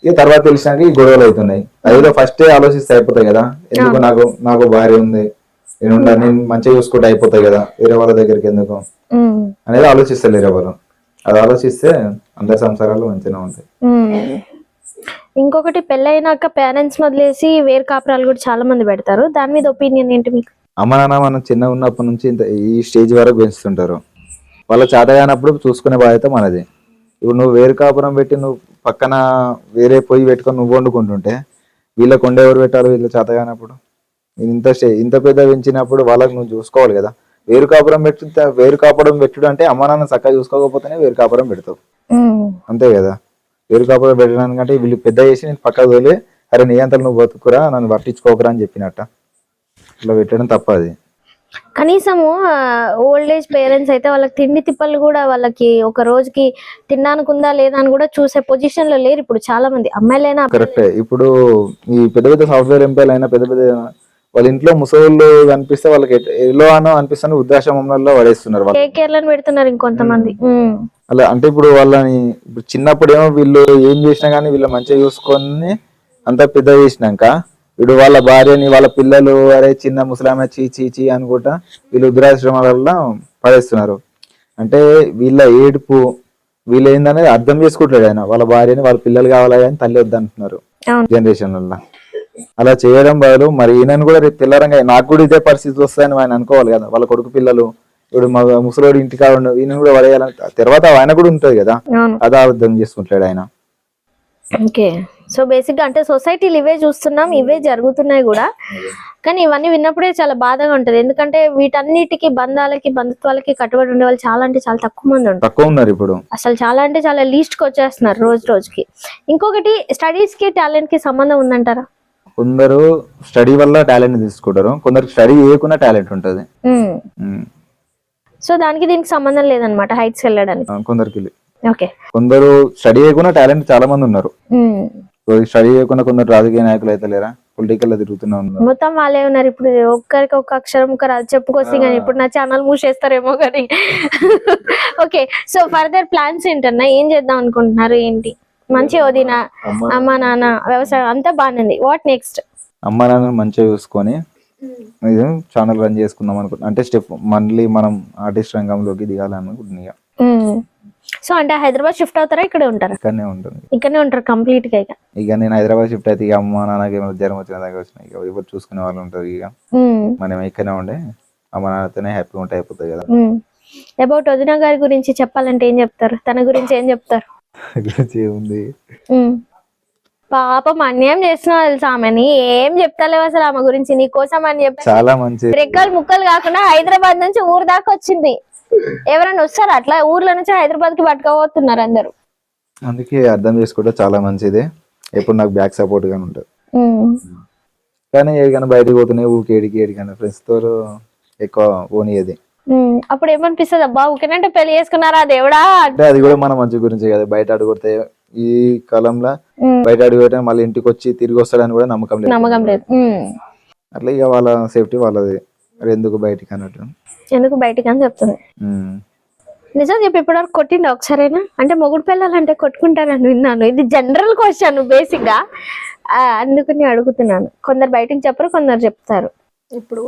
ఇక తర్వాత తెలిసినాక ఈ గొడవలు అవుతున్నాయి. అదిలో ఫస్టే ఆలోచిస్తే అయిపోతాయి కదా, ఎందుకు నాకు భార్య ఉంది నేను మంచిగా చూసుకుంటే అయిపోతాయి కదా, వేరే వాళ్ళ దగ్గరికి ఎందుకు అనేది ఆలోచిస్తలేరు ఎవరు. అది ఆలోచిస్తే అందరి సంసారాలు మంచిగా ఉంటాయి. ఇంకొకటి పెళ్ళైనాక పేరెంట్స్ వదిలేసి వేరు కాపురాలు కూడా చాలా మంది పెడతారు, దాని మీద ఒపీనియన్ ఏంటి మీకు? అమ్మ నాన్న మనం చిన్న ఉన్నప్పటి నుంచి ఈ స్టేజ్ వరకు పెంచుతుంటారు, వాళ్ళ చేతగానప్పుడు చూసుకునే బాధ్యత మనది. ఇప్పుడు నువ్వు వేరు కాపురం పెట్టి నువ్వు పక్కన వేరే పొయ్యి పెట్టుకొని నువ్వు వండుకుంటుంటే వీళ్ళకి వండే ఎవరు పెట్టాలి? వీళ్ళ చేతగానప్పుడు ఇంత పెద్ద పెంచినప్పుడు వాళ్ళకి నువ్వు చూసుకోవాలి కదా. వేరు కాపురం పెట్టుడు అంటే అమ్మ నాన్న చక్కగా చూసుకోకపోతేనే వేరు కాపురం పెడతావు, అంతే కదా. వేరు కాపురం పెట్టడానికంటే వీళ్ళు పెద్ద చేసి నేను పక్కకు తోలి అరే నీ అంతలు నువ్వు బతుకురా నన్ను పట్టించుకోకరా అని చెప్పినట్ట ఇట్లా పెట్టడం తప్పది. కనీసము ఓల్డ్ ఏజ్ పేరెంట్స్ అయితే వాళ్ళకి తిండి తిప్పలు కూడా వాళ్ళకి ఒక రోజుకి తినడానికి ఉందా లేదా అని కూడా చూసే పొజిషన్ లో లేరు ఇప్పుడు చాలా మంది అమ్మాయిలైనా. కరెక్టే. ఇప్పుడు ఈ పెద్ద పెద్ద సాఫ్ట్వేర్ ఎంప్లాయీలు అయినా పెద్ద పెద్ద వాళ్ళ ఇంట్లో ముసళ్ళు కనిపిస్తే వాళ్ళకి ఎలా అనో అనిపిస్తుంది, వృద్ధాశ్రమంలో పడేస్తున్నారు, కేర్లను పెడుతున్నారు ఇంకొంతమంది. అలా అంటే ఇప్పుడు వాళ్ళని ఇప్పుడు చిన్నప్పుడు ఏమో వీళ్ళు ఏం చేసినా కానీ వీళ్ళు మంచిగా చూసుకొని అంతా పెద్ద చేసినాక వీడు వాళ్ళ భార్యని వాళ్ళ పిల్లలు అరే చిన్న ముసలామె చీ అనుకుంటా వీళ్ళు వృద్ధాశ్రమాలలో పడేస్తున్నారు. అంటే వీళ్ళ ఏడుపు వీళ్ళు ఏందనేది అర్థం చేసుకుంటాడు ఆయన, వాళ్ళ భార్యని వాళ్ళ పిల్లలు కావాలా అని తల్లి వద్దంటున్నారు జనరేషన్లలో. అలా చేయడం బదులు మరి ఈయనను కూడా రేపు తెల్లారంగా నాకు కూడా ఇదే పరిస్థితి వస్తుందని ఆయన అనుకోవాలి కదా. వాళ్ళ కొడుకు పిల్లలు ఇప్పుడు మా ముసలోడు ఇంటికి కావాలి ఈయన కూడా పడేయాలని తర్వాత ఆయన కూడా ఉంటది కదా, అదే అర్థం చేసుకుంటాడు ఆయన. ఓకే, సో బేసిక్ గా అంటే సొసైటీలు ఇవే చూస్తున్నాం, ఇవే జరుగుతున్నాయి కూడా. కానీ ఇవన్నీ విన్నప్పుడే చాలా బాధగా ఉంటది, ఎందుకంటే వీటన్నిటికి బంధాలకి బంధుత్వాలకి కట్టుబడి ఉండే వాళ్ళు చాలా అంటే చాలా తక్కువ మంది ఉన్నారు ఇప్పుడు. అసలు చాలా అంటే చాలా లీస్ట్ కి వచ్చేస్తున్నారు రోజు రోజుకి. ఇంకొకటి స్టడీస్ కి టాలెంట్ కి సంబంధం ఉందంటారా? కొందరు స్టడీ వల్ల టాలెంట్ తీసుకుంటారు, కొందరు స్టడీ చేయకుండా టాలెంట్ ఉంటది. సో దానికి దీనికి సంబంధం లేదనమాట హైట్స్ వెళ్ళడానికి కొందరికి. ఓకే, కొందరు స్టడీ చేయకుండా టాలెంట్ చాలా మంది ఉన్నారు. స్టడీ చేయకుండా కొందరు రాజకీయ నాయకులు అయితే లేరా, పొలిటికల్ లో తిరుగుతూనే ఉన్నారు. మొత్తం వాళ్ళే ఉన్నారు. ఇప్పుడు ఒక్కరికి ఒక్క అక్షరం చెప్పుకొస్తే కానీ ఇప్పుడు నా ఛానల్ మూసేస్తారేమో కానీ. ఓకే, సో ఫర్దర్ ప్లాన్స్ ఏంటన్నా, ఏం చేద్దాం అనుకుంటున్నారు? ఏంటి మంచి వదిన అమ్మ నాన్న వ్యవసాయం అంతా బాగుంది, వాట్ నెక్స్ట్? అమ్మ నాన్న మంచిగా చూసుకొని ఛానల్ రన్ చేసుకుందాం అనుకుంటున్నా. అంటే స్టెప్ మళ్ళీ మనం ఆర్టిస్ట్ రంగంలోకి దిగాలనుకుంటున్నా. సో అంటే హైదరాబాద్ షిఫ్ట్ అవుతారా, ఇక్కడే ఉంటారా? ఇక్కడనే ఉంటారు కంప్లీట్ గా. ఇక నేను హైదరాబాద్ షిఫ్ట్ అయితే ఇక అమ్మ నాన్నకి ఏమైనా జ్వరం వచ్చిన దాకా వచ్చిన ఇక ఎవరు చూసుకునే వాళ్ళు ఉంటారు. ఇక మనం ఇక్కడనే ఉండే అమ్మ నాన్నతోనే హ్యాపీగా ఉంటే అయిపోతుంది కదా. అబౌట్ వదిన గారి గురించి చెప్పాలంటే ఏం చెప్తారు? తన గురించి ఏం చెప్తారు? ఏముంది, పాపం అన్యాయం చేస్తున్నావు తెలుసా ఆమెని, ఏం చెప్తలేవు అసలు ఆమె గురించి. నీ కోసం అని చెప్పి చాలా మంచి రెక్కలు ముక్కలు కాకుండా హైదరాబాద్ నుంచి ఊరు దాకా వచ్చింది. ఎవరైనా వస్తారా అట్లా ఊర్లో నుంచి హైదరాబాద్ కి పట్టుకోబోతున్నారు అందరు. అందుకే అర్థం చేసుకుంటే చాలా మంచిది, ఎప్పుడు నాకు బ్యాక్ సపోర్ట్ గానే ఉంటది. కానీ ఏడికైనా బయటకు పోతున్నాయి ఊరికి ఏడికైనా ఫ్రెండ్స్ తో ఎక్కువ పోనీయది. అప్పుడు ఏమనిపిస్తుంది, అబ్బా ఊకేనంటే పెళ్లి చేసుకున్నారా దేవుడా అంటే అది కూడా మన మంచి గురించి కదా. బయట అడుగుతే ఈ కాలంలో బయట అడుగుతే మళ్ళీ ఇంటికి వచ్చి తిరిగి వస్తాడని కూడా నమ్మకం లేదు. అట్లా ఇక వాళ్ళ సేఫ్టీ వాళ్ళది, ఎందుకు బయటికి అన్నట్టు ఎందుకు బయటికి అని చెప్తుంది. నిజం చెప్పి ఇప్పటివరకు కొట్టిండు ఒకసారైనా? అంటే మొగుడు పిల్లలంటే కొట్టుకుంటారని విన్నాను, ఇది జనరల్ క్వశ్చన్ బేసిక్ గా, అందుకని అడుగుతున్నాను. కొందరు బయటికి చెప్పరు, కొందరు చెప్తారు. ఇప్పుడు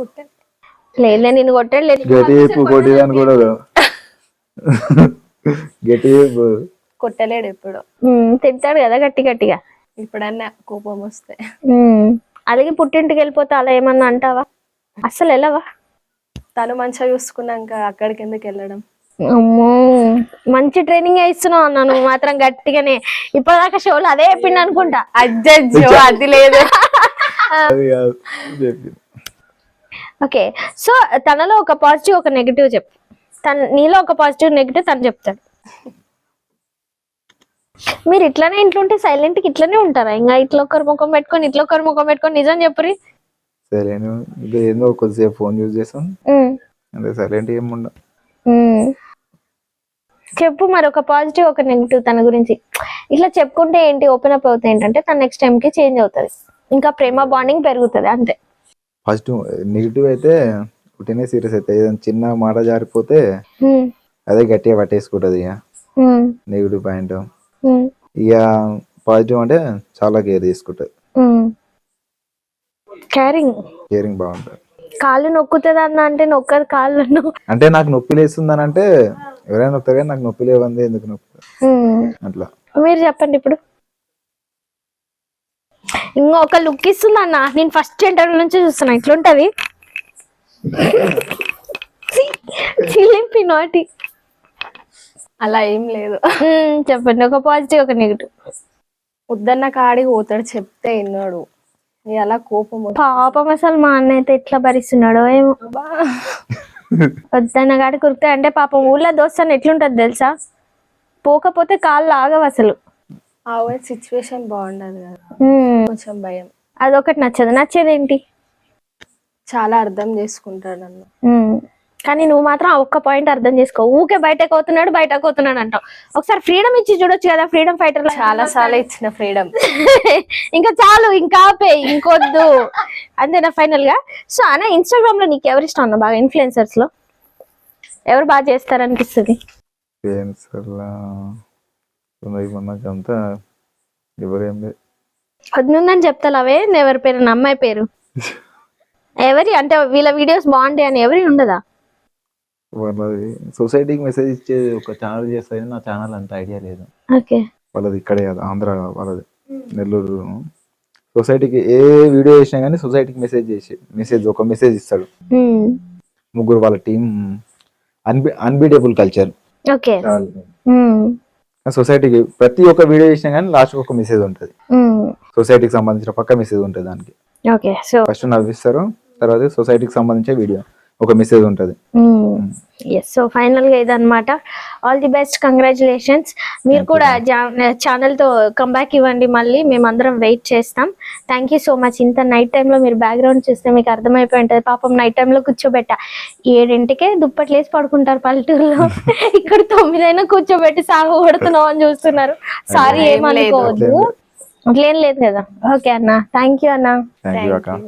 లేదు నేను కొట్టాడు కొట్టలేడు ఎప్పుడు, తింటాడు కదా గట్టి గట్టిగా. ఇప్పుడన్నా కోపం వస్తే అలాగే పుట్టింటికి వెళ్ళిపోతే అలా ఏమన్నా అంటావా? అసలు వెళ్ళవా? తను మంచిగా చూసుకున్నాక అక్కడికి ఎందుకు వెళ్ళడం? అమ్మో, మంచి ట్రైనింగ్ ఇస్తున్నావు అన్న నువ్వు మాత్రం గట్టిగానే. ఇప్పటిదాకా షోలు అదే చెప్పిండు అనుకుంటా. అజ్జో అది లేదు. ఓకే, సో తనలో ఒక పాజిటివ్ ఒక నెగిటివ్ చెప్పు. నీలో ఒక పాజిటివ్ నెగిటివ్ తను చెప్తాడు. మీరు ఇట్లానే ఇంట్లో ఉంటే సైలెంట్ గా ఇట్లానే ఉంటారా? ఇంకా ఇట్లా ఒకరు ముఖం పెట్టుకొని ఇట్లా ఒకరు ముఖం పెట్టుకొని నిజం చెప్పురి. సైలెంట్ ఇది ఏందో కొద్దిసేపు ఫోన్ యూజ్ చేస్తాం అంటే సైలెంట్ ఏముండ. చెప్పు మరి, ఒక పాజిటివ్ ఒక నెగిటివ్ తన గురించి. ఇట్లా చెప్పుకుంటే ఏంటి ఓపెన్ అప్ అవుతాయి ఏంటంటే తన నెక్స్ట్ టైం కి చేంజ్ అవుతుంది, ఇంకా ప్రేమ బాండింగ్ పెరుగుతుంది అంతే. పాజిటివ్ నెగిటివ్ అయితే పుట్టినే సీరియస్ అయితే ఏదైనా చిన్న మాట జారిపోతే అదే గట్టిగా పట్టేసుకుంటది. ఇక నెగిటివ్ పాయింట్. ఇక పాజిటివ్ అంటే చాలా కేర్ తీసుకుంటది, కేరింగ్ బాగుంటది. కాళ్ళు నొక్కుతుంది అన్న అంటే నొక్కదు కాళ్ళను. అంటే నాకు నొప్పి లేస్తుంది అని అంటే ఎవరైనా నొక్కుతారు కానీ నాకు నొప్పి లేవంది ఎందుకు నొక్కుతారు అట్లా. మీరు చెప్పండి ఇప్పుడు. ఇంకొక లుక్ ఇస్తుంది అన్న, నేను ఫస్ట్ ఇంటర్వ్యూ నుంచి చూస్తున్నా ఇట్లుంటది. చిలిపి నాటి. అలా ఏం లేదు. చెప్పండి, ఒక పాజిటివ్ ఒక నెగిటివ్. వద్దన్న కాడికి పోతాడు, చెప్తే విన్నాడు. అలా కోపం పాపం అసలు మా అన్న అయితే ఎట్లా భరిస్తున్నాడో ఏమో. వద్దన్న కాడికి కురితే అంటే పాపం ఊళ్ళో దోస్తాను ఎట్లుంటది తెలుసా, పోకపోతే కాళ్ళు ఆగవు అసలు. ఆ సిచ్యువేషన్ బాగుండదు కదా, కొంచెం భయం. అదొకటి నచ్చదు. నచ్చేదేంటి? చాలా అర్థం చేసుకుంటాడు నన్ను. కానీ నువ్వు మాత్రం ఆ ఒక్క పాయింట్ అర్థం చేసుకో. ఊకే బయటకు పోతున్నాడు అంటావు. ఒకసారి ఫ్రీడమ్ ఇచ్చి చూడొచ్చు కదా, ఫ్రీడమ్ ఫైటర్. చాలా సార్లు ఇచ్చిన ఫ్రీడమ్. ఇంకా చాలు, ఇంకా ఆపే, ఇంకొద్దు అంతేనా ఫైనల్ గా? సో అన్న, ఇన్స్టాగ్రామ్ లో నీకు ఎవరు ఇష్టం అన్న బాగా? ఇన్ఫ్లుయెన్సర్స్ లో ఎవరు బాగా చేస్తారనిపిస్తుంది? అంతా ఎవరేం లేదు. వద్దుందని చెప్తా అవే ఎవరి పేరు? అమ్మాయి పేరు ఎవరి అంటే వీళ్ళ వీడియోస్ బాగుంటాయి అని ఎవరి ఉండదా? వాళ్ళది సొసైటీకి మెసేజ్ ఇచ్చే ఒక ఛానల్ చేస్తారని నా ఛానల్ అంత ఐడియా లేదు. ఓకే, వాళ్ళది ఇక్కడే కదా, ఆంధ్ర వాళ్ళది, నెల్లూరు. సొసైటీకి ఏ వీడియో చేసినా కానీ సొసైటీకి ఒక మెసేజ్ ఇస్తాడు. ముగ్గురు వాళ్ళ టీం. Unbeatable culture. ఓకే, సొసైటీకి ప్రతి ఒక్క వీడియో చేసినా కానీ లాస్ట్ ఒక మెసేజ్ ఉంటుంది, సొసైటీకి సంబంధించిన పక్క మెసేజ్ ఉంటుంది దానికి. ఓకే, సో ఫస్ట్ నవ్విస్తారు, తర్వాత సొసైటీకి సంబంధించిన వీడియో ఒక మెసేజ్ ఉంటుంది. సో ఫైనల్ గా ఇదన్నమాట. All the best, congratulations. మీరు కూడా ఛానల్ తో కంబ్యాక్ ఇవ్వండి, మళ్ళీ మేమందరం వెయిట్ చేస్తాం. Thank you so much. ఇంత నైట్ టైంలో మీరు బ్యాక్గ్రౌండ్ చూస్తే మీకు అర్థమైపోయి ఉంటుంది. పాపం నైట్ టైంలో కూర్చోబెట్ట 7ంటికే దుప్పట్లేసి పడుకుంటారు పల్లెటూరులో. ఇక్కడ 9 అయినా కూర్చోబెట్టి సాగు కొడుతున్నాం అని చూస్తున్నారు. సారీ, ఏమనుకోవద్దు, అట్లేం లేదు కదా. ఓకే అన్న, థ్యాంక్ యూ అన్న. థ్యాంక్ యూ అక్క.